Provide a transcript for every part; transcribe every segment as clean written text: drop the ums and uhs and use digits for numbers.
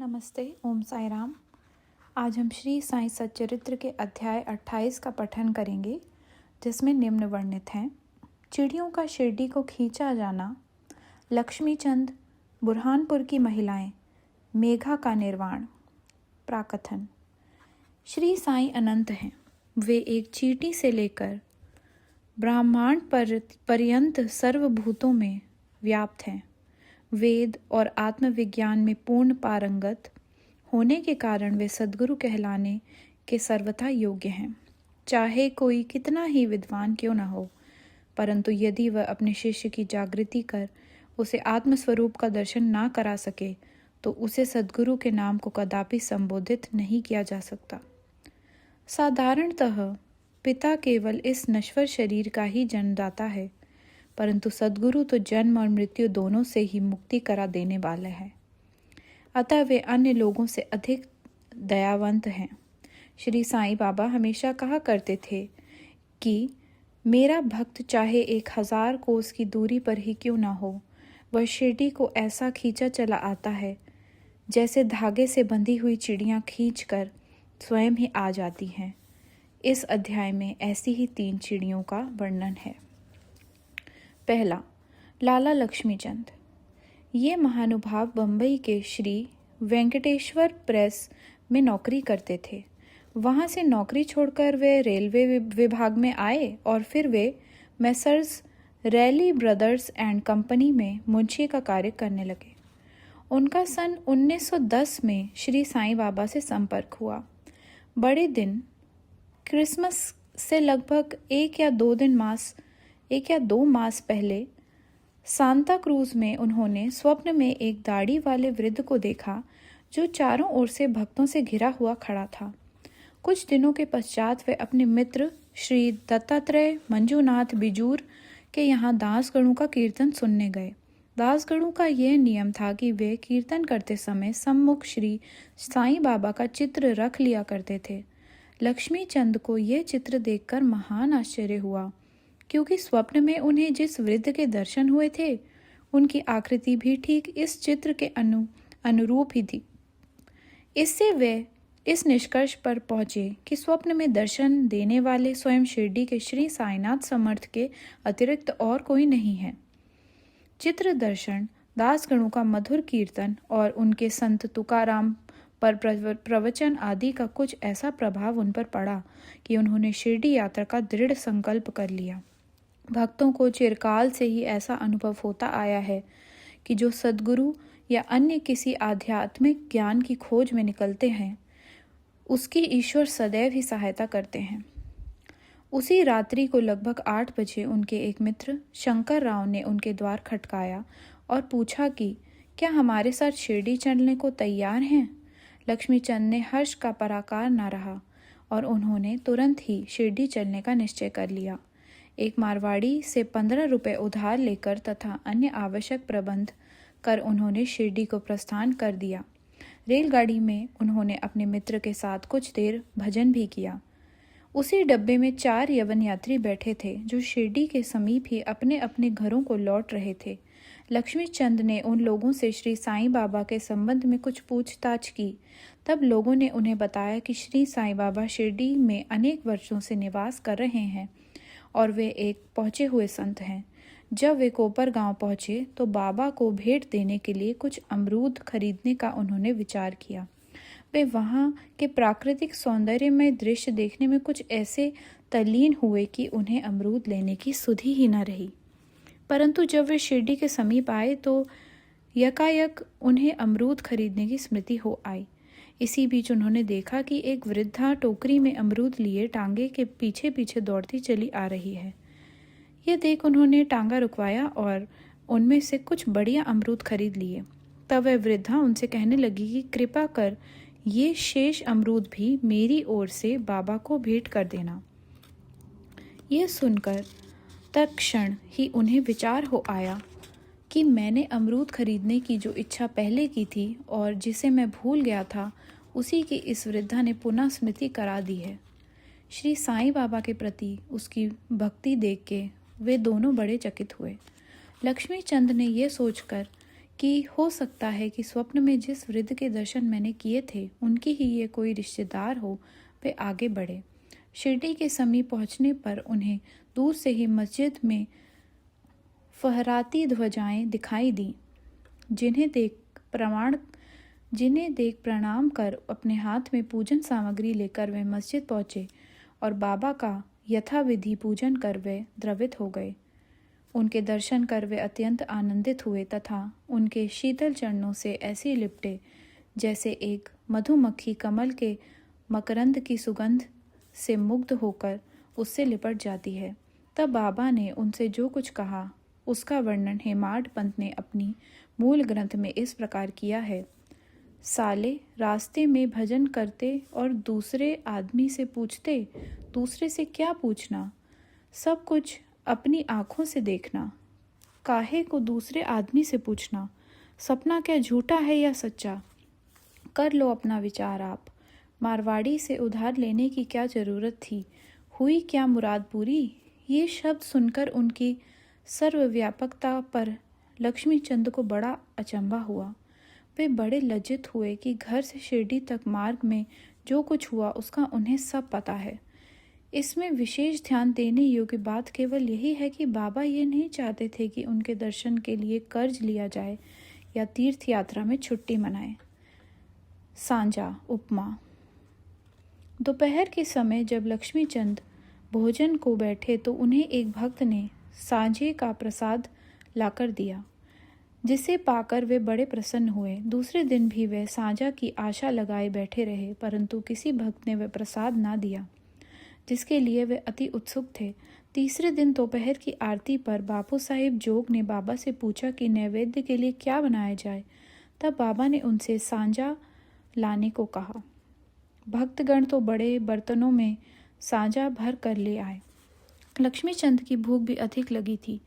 नमस्ते, ओम साई राम। आज हम श्री साईं सच्चरित्र के अध्याय 28 का पठन करेंगे, जिसमें निम्न वर्णित हैं। चिड़ियों का शिरडी को खींचा जाना, लक्ष्मीचंद, बुरहानपुर की महिलाएं, मेघा का निर्वाण। प्राकथन। श्री साईं अनंत हैं। वे एक चींटी से लेकर ब्रह्मांड पर्यंत सर्वभूतों में व्याप्त हैं। वेद और आत्मविज्ञान में पूर्ण पारंगत होने के कारण वे सद्गुरु कहलाने के सर्वथा योग्य हैं। चाहे कोई कितना ही विद्वान क्यों न हो, परंतु यदि वह अपने शिष्य की जागृति कर उसे आत्मस्वरूप का दर्शन ना करा सके, तो उसे सद्गुरु के नाम को कदापि संबोधित नहीं किया जा सकता। साधारणतः पिता केवल इस नश्वर शरीर का ही जन्मदाता है, परंतु सद्गुरु तो जन्म और मृत्यु दोनों से ही मुक्ति करा देने वाला है। अतः वे अन्य लोगों से अधिक दयावंत हैं। श्री साईं बाबा हमेशा कहा करते थे कि मेरा भक्त चाहे 1000 कोस की दूरी पर ही क्यों ना हो, वह शिरडी को ऐसा खींचा चला आता है जैसे धागे से बंधी हुई चिड़ियाँ खींचकर स्वयं ही आ जाती हैं। इस अध्याय में ऐसी ही 3 चिड़ियों का वर्णन है। पहला, लाला लक्ष्मीचंद। ये महानुभाव बम्बई के श्री वेंकटेश्वर प्रेस में नौकरी करते थे। वहाँ से नौकरी छोड़कर वे रेलवे विभाग में आए और फिर वे Messrs Ralli brothers and company में मुंशी का कार्य करने लगे। उनका सन 1910 में श्री साईं बाबा से संपर्क हुआ। बड़े दिन क्रिसमस से लगभग 1 या 2 मास पहले सांता क्रूज में उन्होंने स्वप्न में एक दाढ़ी वाले वृद्ध को देखा, जो चारों ओर से भक्तों से घिरा हुआ खड़ा था। कुछ दिनों के पश्चात वे अपने मित्र श्री दत्तात्रेय मंजूनाथ बिजूर के यहाँ दासगणों का कीर्तन सुनने गए। दासगणों का यह नियम था कि वे कीर्तन करते समय सम्मुख श्री साईं बाबा का चित्र रख लिया करते थे। लक्ष्मीचंद को यह चित्र देखकर महान आश्चर्य हुआ, क्योंकि स्वप्न में उन्हें जिस वृद्ध के दर्शन हुए थे, उनकी आकृति भी ठीक इस चित्र के अनुरूप ही थी। इससे वे इस निष्कर्ष पर पहुंचे कि स्वप्न में दर्शन देने वाले स्वयं शिरडी के श्री साईनाथ समर्थ के अतिरिक्त और कोई नहीं है। चित्र दर्शन, दासगणों का मधुर कीर्तन और उनके संत तुकाराम पर प्रवचन आदि का कुछ ऐसा प्रभाव उन पर पड़ा कि उन्होंने शिरडी यात्रा का दृढ़ संकल्प कर लिया। भक्तों को चिरकाल से ही ऐसा अनुभव होता आया है कि जो सद्गुरु या अन्य किसी आध्यात्मिक ज्ञान की खोज में निकलते हैं, उसकी ईश्वर सदैव ही सहायता करते हैं। उसी रात्रि को लगभग 8 बजे उनके एक मित्र शंकर राव ने उनके द्वार खटकाया और पूछा कि क्या हमारे साथ शिरडी चलने को तैयार हैं। लक्ष्मीचंद ने हर्ष का पराकार न रहा और उन्होंने तुरंत ही शिरडी चलने का निश्चय कर लिया। एक मारवाड़ी से 15 रुपये उधार लेकर तथा अन्य आवश्यक प्रबंध कर उन्होंने शिरडी को प्रस्थान कर दिया। रेलगाड़ी में उन्होंने अपने मित्र के साथ कुछ देर भजन भी किया। उसी डब्बे में 4 यवन यात्री बैठे थे, जो शिरडी के समीप ही अपने अपने घरों को लौट रहे थे। लक्ष्मीचंद ने उन लोगों से श्री साईं बाबा के संबंध में कुछ पूछताछ की। तब लोगों ने उन्हें बताया कि श्री साईं बाबा शिरडी में अनेक वर्षों से निवास कर रहे हैं और वे एक पहुँचे हुए संत हैं। जब वे कोपर गांव पहुँचे तो बाबा को भेंट देने के लिए कुछ अमरूद खरीदने का उन्होंने विचार किया। वे वहाँ के प्राकृतिक सौंदर्यमय दृश्य देखने में कुछ ऐसे तल्लीन हुए कि उन्हें अमरूद लेने की सुधि ही न रही। परंतु जब वे शिरडी के समीप आए तो यकायक उन्हें अमरूद खरीदने की स्मृति हो आई। इसी बीच उन्होंने देखा कि एक वृद्धा टोकरी में अमरूद लिए टांगे के पीछे पीछे दौड़ती चली आ रही है। यह देख उन्होंने टांगा रुकवाया और उनमें से कुछ बढ़िया अमरूद खरीद लिए। तब वह वृद्धा उनसे कहने लगी कि कृपा कर ये शेष अमरूद भी मेरी ओर से बाबा को भेंट कर देना। यह सुनकर तत्क्षण ही उन्हें विचार हो आया कि मैंने अमरूद खरीदने की जो इच्छा पहले की थी और जिसे मैं भूल गया था, उसी की इस वृद्धा ने पुनः स्मृति करा दी है। श्री साईं बाबा के प्रति उसकी भक्ति देख के वे दोनों बड़े चकित हुए। लक्ष्मीचंद ने यह सोचकर कि हो सकता है कि स्वप्न में जिस वृद्ध के दर्शन मैंने किए थे उनकी ही ये कोई रिश्तेदार हो। वे आगे बढ़े। शिरडी के समीप पहुंचने पर उन्हें दूर से ही मस्जिद में फहराती ध्वजाएं दिखाई दी, जिन्हें देख प्रणाम कर अपने हाथ में पूजन सामग्री लेकर वे मस्जिद पहुंचे और बाबा का यथाविधि पूजन कर वे द्रवित हो गए। उनके दर्शन कर वे अत्यंत आनंदित हुए तथा उनके शीतल चरणों से ऐसे लिपटे जैसे एक मधुमक्खी कमल के मकरंद की सुगंध से मुग्ध होकर उससे लिपट जाती है। तब बाबा ने उनसे जो कुछ कहा उसका वर्णन हेमाड पंत ने अपनी मूल ग्रंथ में इस प्रकार किया है। साले रास्ते में भजन करते और दूसरे आदमी से पूछते, दूसरे से क्या पूछना, सब कुछ अपनी आँखों से देखना, काहे को दूसरे आदमी से पूछना, सपना क्या झूठा है या सच्चा, कर लो अपना विचार आप। मारवाड़ी से उधार लेने की क्या जरूरत थी, हुई क्या मुराद पूरी। ये शब्द सुनकर उनकी सर्वव्यापकता पर लक्ष्मीचंद को बड़ा अचंभा हुआ। वे बड़े लज्जित हुए कि घर से शिरडी तक मार्ग में जो कुछ हुआ उसका उन्हें सब पता है। इसमें विशेष ध्यान देने योग्य बात केवल यही है कि बाबा ये नहीं चाहते थे कि उनके दर्शन के लिए कर्ज लिया जाए या तीर्थ यात्रा में छुट्टी मनाए। सांजा उपमा। दोपहर के समय जब लक्ष्मीचंद भोजन को बैठे तो उन्हें एक भक्त ने सांझे का प्रसाद लाकर दिया, जिसे पाकर वे बड़े प्रसन्न हुए। दूसरे दिन भी वे सांझा की आशा लगाए बैठे रहे, परंतु किसी भक्त ने वह प्रसाद ना दिया, जिसके लिए वे अति उत्सुक थे। तीसरे दिन दोपहर की आरती पर बापू साहिब जोग ने बाबा से पूछा कि नैवेद्य के लिए क्या बनाया जाए। तब बाबा ने उनसे सांझा लाने को कहा। भक्तगण तो बड़े बर्तनों में सांझा भर कर ले आए। लक्ष्मीचंद की भूख भी अधिक लगी थी,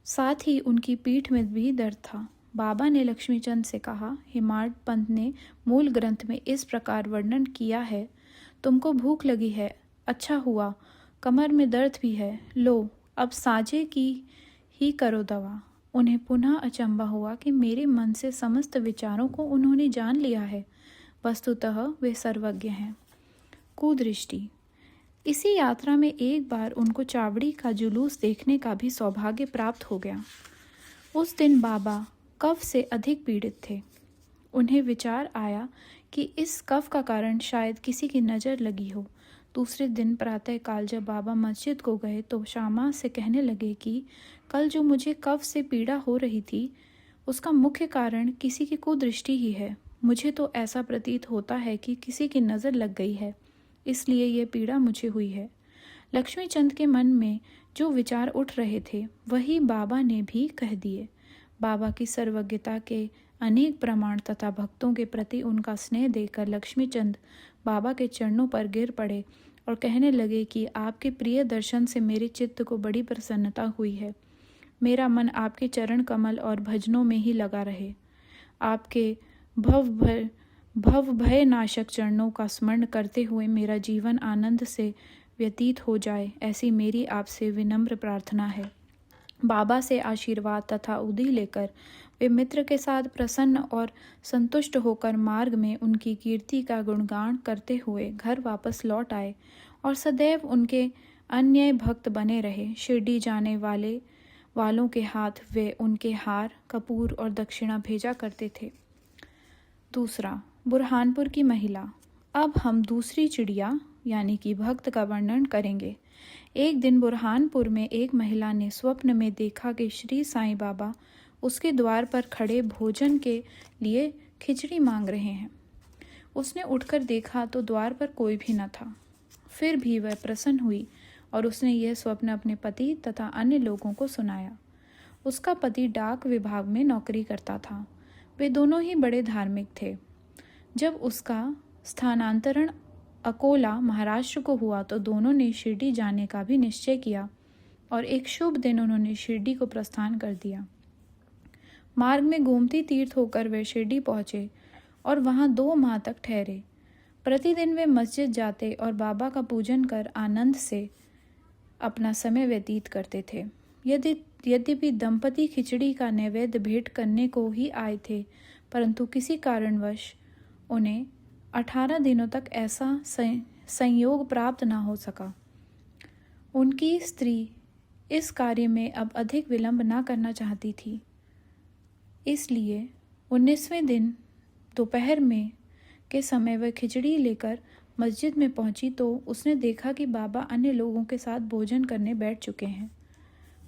साथ ही उनकी पीठ में भी दर्द था। बाबा ने लक्ष्मीचंद से कहा, हेमाड पंत ने मूल ग्रंथ में इस प्रकार वर्णन किया है, तुमको भूख लगी है, अच्छा हुआ, कमर में दर्द भी है, लो अब सांझे की ही करो दवा। उन्हें पुनः अचंभा हुआ कि मेरे मन से समस्त विचारों को उन्होंने जान लिया है। वस्तुतः वे सर्वज्ञ हैं। कुदृष्टि। इसी यात्रा में एक बार उनको चावड़ी का जुलूस देखने का भी सौभाग्य प्राप्त हो गया। उस दिन बाबा कफ से अधिक पीड़ित थे। उन्हें विचार आया कि इस कफ का कारण शायद किसी की नज़र लगी हो। दूसरे दिन प्रातःकाल जब बाबा मस्जिद को गए तो श्यामा से कहने लगे कि कल जो मुझे कफ से पीड़ा हो रही थी उसका मुख्य कारण किसी की कुदृष्टि ही है। मुझे तो ऐसा प्रतीत होता है कि किसी की नज़र लग गई है, इसलिए ये पीड़ा मुझे हुई है। लक्ष्मीचंद के मन में जो विचार उठ रहे थे वही बाबा ने भी कह दिए। बाबा की सर्वज्ञता के अनेक प्रमाण तथा भक्तों के प्रति उनका स्नेह देखकर लक्ष्मीचंद बाबा के चरणों पर गिर पड़े और कहने लगे कि आपके प्रिय दर्शन से मेरे चित्त को बड़ी प्रसन्नता हुई है। मेरा मन आपके चरण कमल और भजनों में ही लगा रहे। आपके भव भय नाशक चरणों का स्मरण करते हुए मेरा जीवन आनंद से व्यतीत हो जाए, ऐसी मेरी आपसे विनम्र प्रार्थना है। बाबा से आशीर्वाद तथा उदी लेकर वे मित्र के साथ प्रसन्न और संतुष्ट होकर मार्ग में उनकी कीर्ति का गुणगान करते हुए घर वापस लौट आए और सदैव उनके अन्य भक्त बने रहे। शिरडी जाने वालों के हाथ वे उनके हार, कपूर और दक्षिणा भेजा करते थे। दूसरा, बुरहानपुर की महिला। अब हम दूसरी चिड़िया यानी कि भक्त का वर्णन करेंगे। एक दिन बुरहानपुर में एक महिला ने स्वप्न में देखा कि श्री साईं बाबा उसके द्वार पर खड़े भोजन के लिए खिचड़ी मांग रहे हैं। उसने उठकर देखा तो द्वार पर कोई भी न था। फिर भी वह प्रसन्न हुई और उसने यह स्वप्न अपने पति तथा अन्य लोगों को सुनाया। उसका पति डाक विभाग में नौकरी करता था। वे दोनों ही बड़े धार्मिक थे। जब उसका स्थानांतरण अकोला महाराष्ट्र को हुआ तो दोनों ने शिरडी जाने का भी निश्चय किया और एक शुभ दिन उन्होंने शिरडी को प्रस्थान कर दिया। मार्ग में गोमती तीर्थ होकर वे शिरडी पहुँचे और वहाँ 2 माह तक ठहरे। प्रतिदिन वे मस्जिद जाते और बाबा का पूजन कर आनंद से अपना समय व्यतीत करते थे। यद्यपि दंपति खिचड़ी का नैवेद्य भेंट करने को ही आए थे, परंतु किसी कारणवश उन्हें 18 दिनों तक ऐसा संयोग प्राप्त न हो सका। उनकी स्त्री इस कार्य में अब अधिक विलंब न करना चाहती थी, इसलिए 19वें दिन दोपहर में के समय वह खिचड़ी लेकर मस्जिद में पहुंची तो उसने देखा कि बाबा अन्य लोगों के साथ भोजन करने बैठ चुके हैं।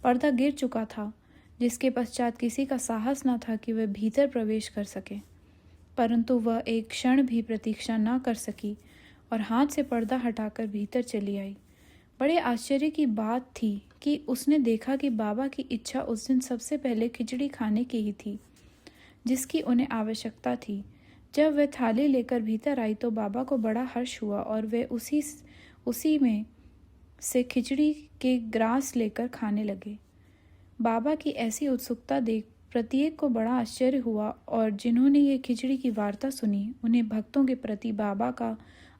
पर्दा गिर चुका था, जिसके पश्चात किसी का साहस न था कि वह भीतर प्रवेश कर सके, परंतु वह एक क्षण भी प्रतीक्षा न कर सकी और हाथ से पर्दा हटाकर भीतर चली आई। बड़े आश्चर्य की बात थी कि उसने देखा कि बाबा की इच्छा उस दिन सबसे पहले खिचड़ी खाने की ही थी, जिसकी उन्हें आवश्यकता थी। जब वह थाली लेकर भीतर आई तो बाबा को बड़ा हर्ष हुआ और वे उसी में से खिचड़ी के ग्रास लेकर खाने लगे। बाबा की ऐसी उत्सुकता देख प्रत्येक को बड़ा आश्चर्य हुआ और जिन्होंने ये खिचड़ी की वार्ता सुनी उन्हें भक्तों के प्रति बाबा का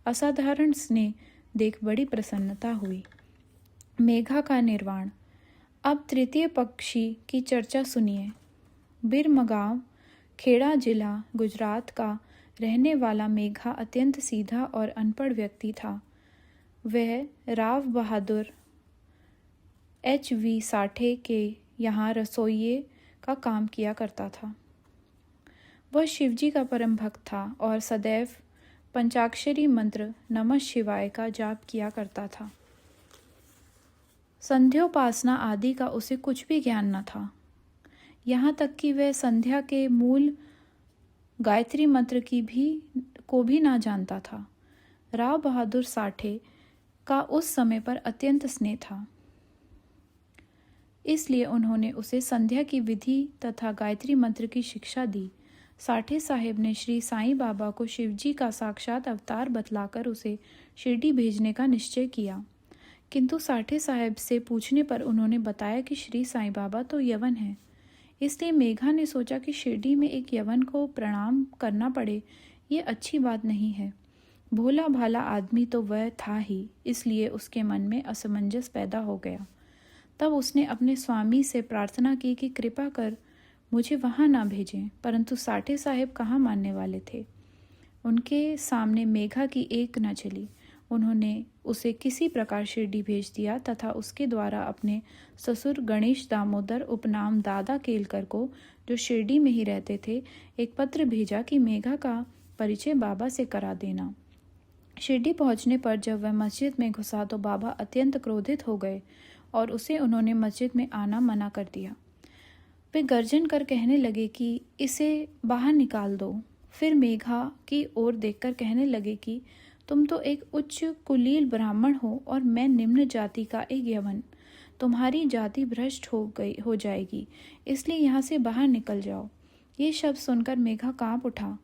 असाधारण स्नेह देख बड़ी प्रसन्नता हुई। मेघा का निर्वाण। अब तृतीय पक्षी की चर्चा सुनिए। बिरमगांव, खेड़ा जिला, गुजरात का रहने वाला मेघा अत्यंत सीधा और अनपढ़ व्यक्ति था। वह राव बहादुर H.V. साठे के यहाँ रसोइये का काम किया करता था। वह शिवजी का परम भक्त था और सदैव पंचाक्षरी मंत्र नमः शिवाय का जाप किया करता था। संध्योपासना आदि का उसे कुछ भी ज्ञान न था, यहाँ तक कि वह संध्या के मूल गायत्री मंत्र को भी ना जानता था। राव बहादुर साठे का उस समय पर अत्यंत स्नेह था, इसलिए उन्होंने उसे संध्या की विधि तथा गायत्री मंत्र की शिक्षा दी। साठे साहेब ने श्री साईं बाबा को शिवजी का साक्षात अवतार बतलाकर उसे शिरडी भेजने का निश्चय किया, किंतु साठे साहेब से पूछने पर उन्होंने बताया कि श्री साईं बाबा तो यवन हैं। इसलिए मेघा ने सोचा कि शिरडी में एक यवन को प्रणाम करना पड़े, ये अच्छी बात नहीं है। भोला भाला आदमी तो वह था ही, इसलिए उसके मन में असमंजस पैदा हो गया। तब उसने अपने स्वामी से प्रार्थना की कि कृपा कर मुझे वहाँ ना भेजें, परंतु साठे साहेब कहाँ मानने वाले थे। उनके सामने मेघा की एक न चली। उन्होंने उसे किसी प्रकार शिरडी भेज दिया तथा उसके द्वारा अपने ससुर गणेश दामोदर उपनाम दादा केलकर को, जो शिरडी में ही रहते थे, एक पत्र भेजा कि मेघा का परिचय बाबा से करा देना। शिरडी पहुंचने पर जब वह मस्जिद में घुसा तो बाबा अत्यंत क्रोधित हो गए और उसे उन्होंने मस्जिद में आना मना कर दिया। वे गर्जन कर कहने लगे कि इसे बाहर निकाल दो। फिर मेघा की ओर देखकर कहने लगे कि तुम तो एक उच्च कुलील ब्राह्मण हो और मैं निम्न जाति का एक यवन। तुम्हारी जाति भ्रष्ट हो जाएगी, इसलिए यहाँ से बाहर निकल जाओ। ये शब्द सुनकर मेघा कांप उठा।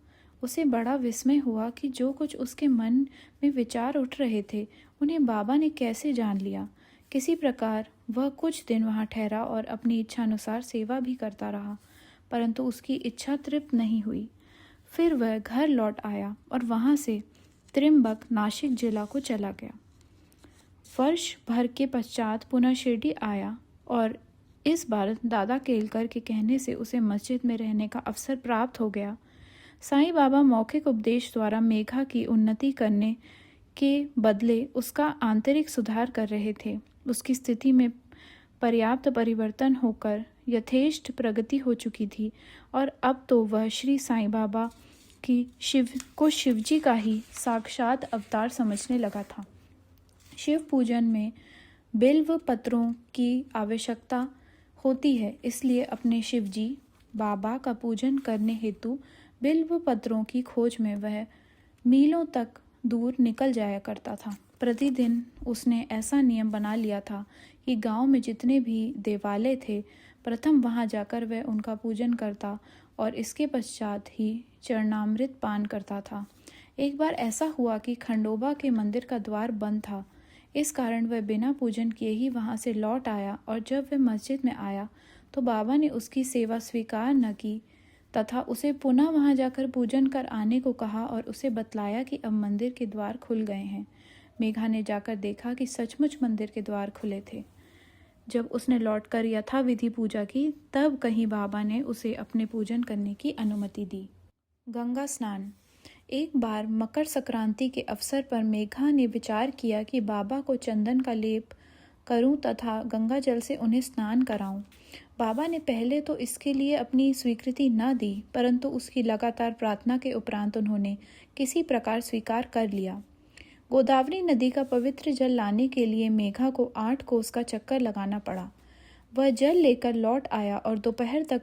उसे बड़ा विस्मय हुआ कि जो कुछ उसके मन में विचार उठ रहे थे उन्हें बाबा ने कैसे जान लिया। किसी प्रकार वह कुछ दिन वहाँ ठहरा और अपनी इच्छानुसार सेवा भी करता रहा, परंतु उसकी इच्छा तृप्त नहीं हुई। फिर वह घर लौट आया और वहाँ से त्रिम्बक, नासिक जिला को चला गया। वर्ष भर के पश्चात पुनः शिरडी आया और इस बार दादा केलकर के कहने से उसे मस्जिद में रहने का अवसर प्राप्त हो गया। साईं बाबा मौखिक उपदेश द्वारा मेघा की उन्नति करने के बदले उसका आंतरिक सुधार कर रहे थे। उसकी स्थिति में पर्याप्त परिवर्तन होकर यथेष्ट प्रगति हो चुकी थी और अब तो वह श्री साईं बाबा की शिवजी का ही साक्षात अवतार समझने लगा था। शिव पूजन में बिल्व पत्रों की आवश्यकता होती है, इसलिए अपने शिवजी बाबा का पूजन करने हेतु बिल्व पत्रों की खोज में वह मीलों तक दूर निकल जाया करता था। प्रतिदिन उसने ऐसा नियम बना लिया था कि गांव में जितने भी देवालय थे, प्रथम वहां जाकर वह उनका पूजन करता और इसके पश्चात ही चरणामृत पान करता था। एक बार ऐसा हुआ कि खंडोबा के मंदिर का द्वार बंद था, इस कारण वह बिना पूजन किए ही वहां से लौट आया और जब वह मस्जिद में आया तो बाबा ने उसकी सेवा स्वीकार न की तथा उसे पुनः वहां जाकर पूजन कर आने को कहा और उसे बतलाया कि अब मंदिर के द्वार खुल गए हैं। मेघा ने जाकर देखा कि सचमुच मंदिर के द्वार खुले थे। जब उसने लौटकर यथाविधि पूजा की, तब कहीं बाबा ने उसे अपने पूजन करने की अनुमति दी। गंगा स्नान। एक बार मकर संक्रांति के अवसर पर मेघा ने विचार किया कि बाबा को चंदन का लेप करूं तथा गंगा जल से उन्हें स्नान कराऊं। बाबा ने पहले तो इसके लिए अपनी स्वीकृति न दी, परंतु उसकी लगातार प्रार्थना के उपरांत उन्होंने किसी प्रकार स्वीकार कर लिया। गोदावरी नदी का पवित्र जल लाने के लिए मेघा को 8 कोस का चक्कर लगाना पड़ा। वह जल लेकर लौट आया और दोपहर तक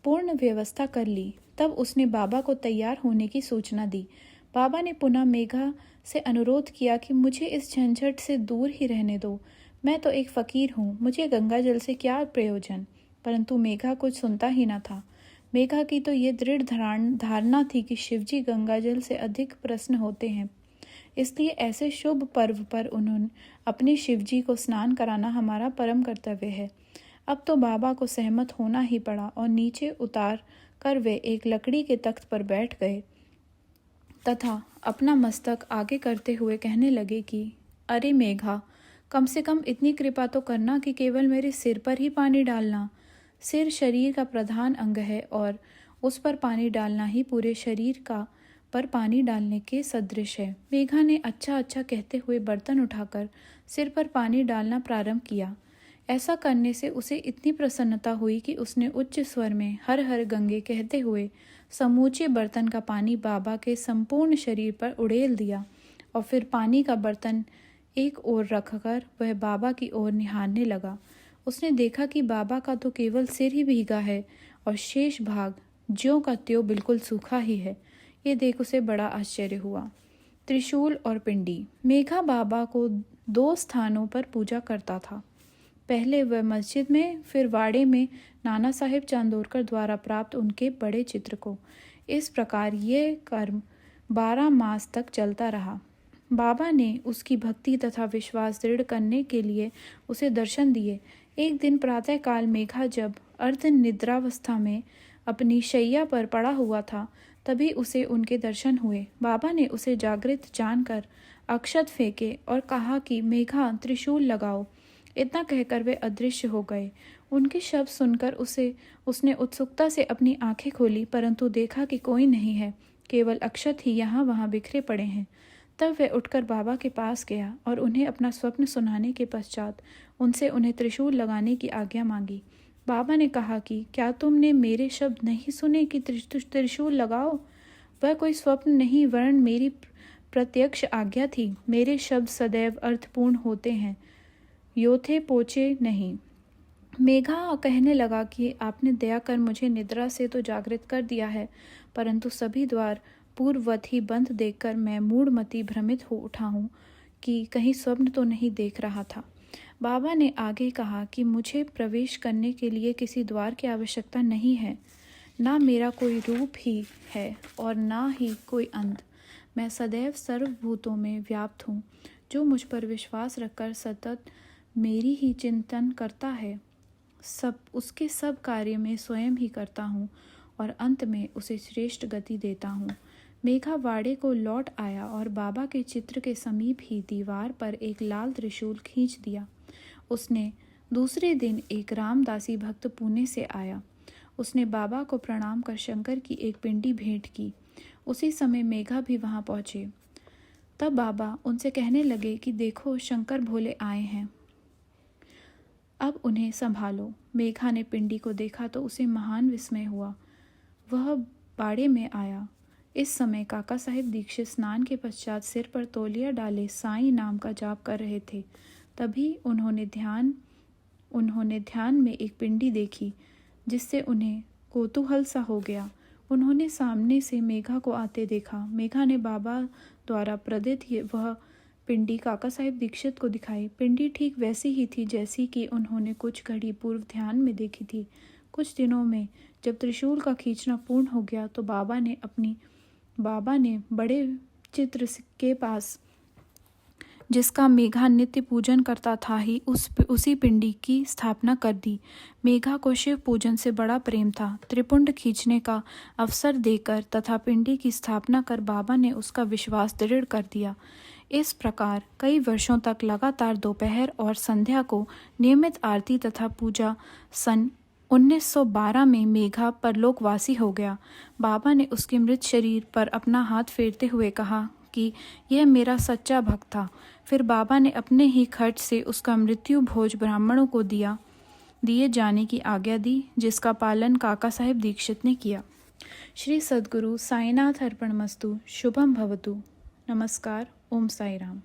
पूर्ण व्यवस्था कर ली। तब उसने बाबा को तैयार होने की सूचना दी। बाबा ने पुनः मेघा से अनुरोध किया कि मुझे इस झंझट से दूर ही रहने दो। मैं तो एक फकीर हूँ, मुझे गंगा जल से क्या प्रयोजन। परंतु मेघा कुछ सुनता ही न था। मेघा की तो ये दृढ़ धारणा थी कि शिवजी गंगा जल से अधिक प्रसन्न होते हैं, इसलिए ऐसे शुभ पर्व पर उन्होंने अपने शिवजी को स्नान कराना हमारा परम कर्तव्य है। अब तो बाबा को सहमत होना ही पड़ा और नीचे उतार कर वे एक लकड़ी के तख्त पर बैठ गए तथा अपना मस्तक आगे करते हुए कहने लगे कि अरे मेघा, कम से कम इतनी कृपा तो करना कि केवल मेरे सिर पर ही पानी डालना। सिर शरीर का प्रधान अंग है और उस पर पानी डालना ही पूरे शरीर का पर पानी डालने के सदृश है। मेघा ने अच्छा अच्छा कहते हुए बर्तन उठाकर सिर पर पानी डालना प्रारंभ किया। ऐसा करने से उसे इतनी प्रसन्नता हुई कि उसने उच्च स्वर में हर हर गंगे कहते हुए समूचे बर्तन का पानी बाबा के संपूर्ण शरीर पर उड़ेल दिया और फिर पानी का बर्तन एक ओर रखकर वह बाबा की ओर निहारने लगा। उसने देखा कि बाबा का तो केवल सिर ही भीगा है और शेष भाग ज्यों का त्यों बिल्कुल सूखा ही है। ये देख उसे बड़ा आश्चर्य हुआ। त्रिशूल और पिंडी। मेघा बाबा को 2 स्थानों पर पूजा करता था। पहले वह मस्जिद में, फिर वाड़े में नाना साहेब चांदोरकर द्वारा प्राप्त उनके बड़े चित्र को। इस प्रकार ये कर्म 12 मास तक चलता रहा। बाबा ने उसकी भक्ति तथा विश्वास दृढ़ करने के लिए उसे दर्शन दिए। एक दिन प्रातःकाल मेघा जब अर्ध निद्रावस्था में अपनी शैया पर पड़ा हुआ था, तभी उसे उनके दर्शन हुए। बाबा ने उसे जागृत जानकर अक्षत फेंके और कहा कि मेघा, त्रिशूल लगाओ। इतना कहकर वे अदृश्य हो गए। उनके शब्द सुनकर उसने उत्सुकता से अपनी आंखें खोली, परंतु देखा कि कोई नहीं है, केवल अक्षत ही यहाँ वहाँ बिखरे पड़े हैं। तब वह उठकर बाबा के पास गया और उन्हें अपना स्वप्न सुनाने के पश्चात उनसे उन्हें त्रिशूल लगाने की आज्ञा मांगी। बाबा ने कहा कि क्या तुमने मेरे शब्द नहीं सुने कि त्रिशूल लगाओ? वह कोई स्वप्न नहीं, वरन मेरी प्रत्यक्ष आज्ञा थी। मेरे शब्द सदैव अर्थपूर्ण होते हैं, योथे पोचे नहीं। मेघा कहने लगा कि आपने दया कर मुझे निद्रा से तो जागृत कर दिया है, परंतु सभी द्वार पूर्ववत ही बंद देखकर मैं मूढ़मती भ्रमित हो उठा हूँ कि कहीं स्वप्न तो नहीं देख रहा था। बाबा ने आगे कहा कि मुझे प्रवेश करने के लिए किसी द्वार की आवश्यकता नहीं है। ना मेरा कोई रूप ही है और ना ही कोई अंत। मैं सदैव सर्वभूतों में व्याप्त हूँ। जो मुझ पर विश्वास रखकर सतत मेरी ही चिंतन करता है, उसके सब कार्य में स्वयं ही करता हूँ और अंत में उसे श्रेष्ठ गति देता हूँ। मेघा वाड़े को लौट आया और बाबा के चित्र के समीप ही दीवार पर एक लाल त्रिशूल खींच दिया। उसने दूसरे दिन एक रामदासी भक्त पुणे से आया। उसने बाबा को प्रणाम कर शंकर की एक पिंडी भेंट की। उसी समय मेघा भी वहां पहुंचे। तब बाबा उनसे कहने लगे कि देखो, शंकर भोले आए हैं, अब उन्हें संभालो। मेघा ने पिंडी को देखा तो उसे महान विस्मय हुआ। वह बाड़े में आया। इस समय काका साहेब दीक्षित स्नान के पश्चात सिर पर तौलिया डाले साईं नाम का जाप कर रहे थे। तभी उन्होंने ध्यान में एक पिंडी देखी, जिससे उन्हें कौतूहल सा हो गया। उन्होंने सामने से मेघा को आते देखा। मेघा ने बाबा द्वारा प्रदत्त वह पिंडी काका साहेब दीक्षित को दिखाई। पिंडी ठीक वैसी ही थी जैसी कि उन्होंने कुछ घड़ी पूर्व ध्यान में देखी थी। कुछ दिनों में जब त्रिशूल का खींचना पूर्ण हो गया तो बाबा ने बड़े चित्र के पास, जिसका मेघा नित्य पूजन करता था, ही उसी पिंडी की स्थापना कर दी। मेघा को शिव पूजन से बड़ा प्रेम था। त्रिपुंड खींचने का अवसर देकर तथा पिंडी की स्थापना कर बाबा ने उसका विश्वास दृढ़ कर दिया। इस प्रकार कई वर्षों तक लगातार दोपहर और संध्या को नियमित आरती तथा पूजा सन 1912 में मेघा परलोकवासी हो गया। बाबा ने उसके मृत शरीर पर अपना हाथ फेरते हुए कहा कि यह मेरा सच्चा भक्त था। फिर बाबा ने अपने ही खर्च से उसका मृत्यु भोज ब्राह्मणों को दिए जाने की आज्ञा दी, जिसका पालन काका साहेब दीक्षित ने किया। श्री सद्गुरु साईनाथ अर्पणमस्तु। शुभम भवतु। नमस्कार। ओम साई राम।